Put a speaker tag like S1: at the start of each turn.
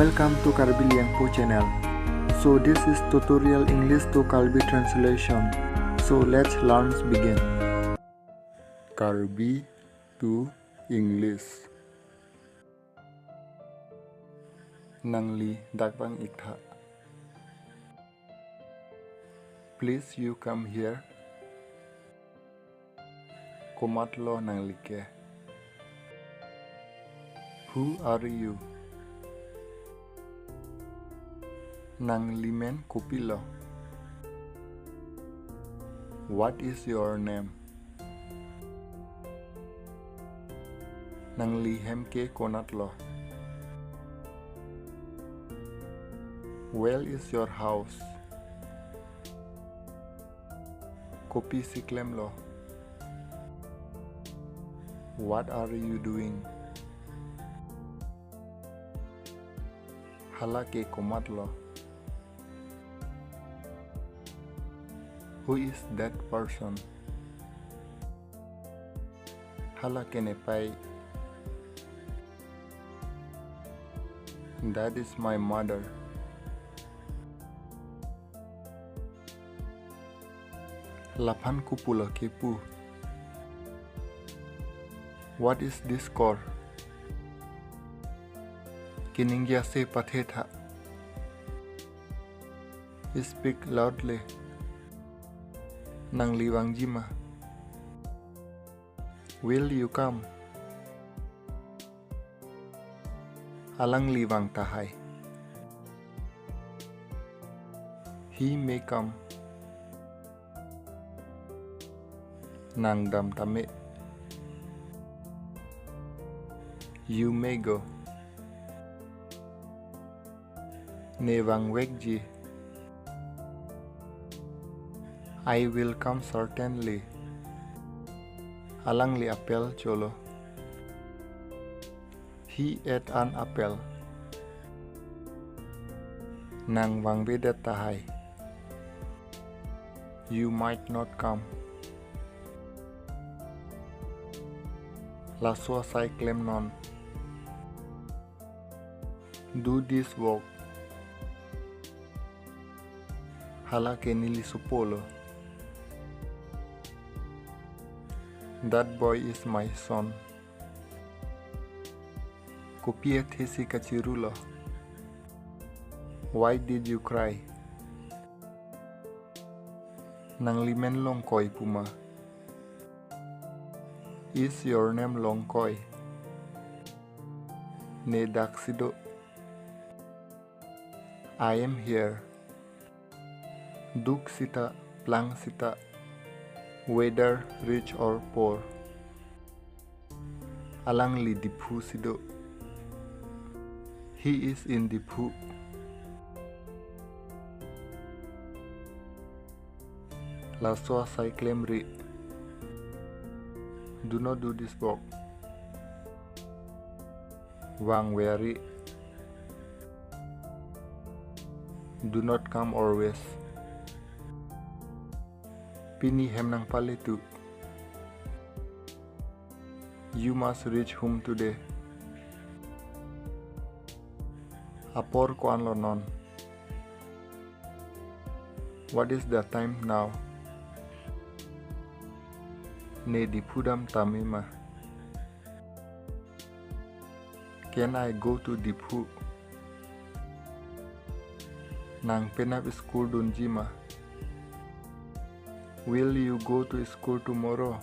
S1: Welcome to Karbi Liangpo channel. So this is tutorial English to Karbi translation. So let's learn begin. Karbi to English. Nangli dakbang ikha. Please you come here. Komatlo nanglike. Who are you? Nang limen kupilo. What is your name? Nang lihem ke konatlo. Where is your house? Kopi siklemlo. What are you doing? Hala ke komatlo. Who is that person? Hala ke nepai. That is my mother. Lapan kupula kepu. What is this core? Kiningya se pathetha. Speak loudly. Nang liwang jima. Will you come? Alang liwang tahay. He may come. Nang dam tame. You may go. Nevang wegji. I will come certainly. Alang li apple cholo. He ate an apple. Nang wang vedat tahay. You might not come. La sua cyclem non. Do this work. Hala ke nili supolo. That boy is my son. Kopia thesi kachirulo. Why did you cry? Nang limen long koi puma. Is your name long koi? Ne daksido. I am here. Duk sita, plang sita, whether rich or poor. Alang li diphu sido. He is in diphu. La soa cyclem ri. Do not do this work. Wang weri. Do not come always. Pini hem nang paletu. You must reach home today. Apor ko anlo non. What is the time now? Ne dipudam tamima. Can I go to Diphu? Nang penap school dunjima. Will you go to school tomorrow?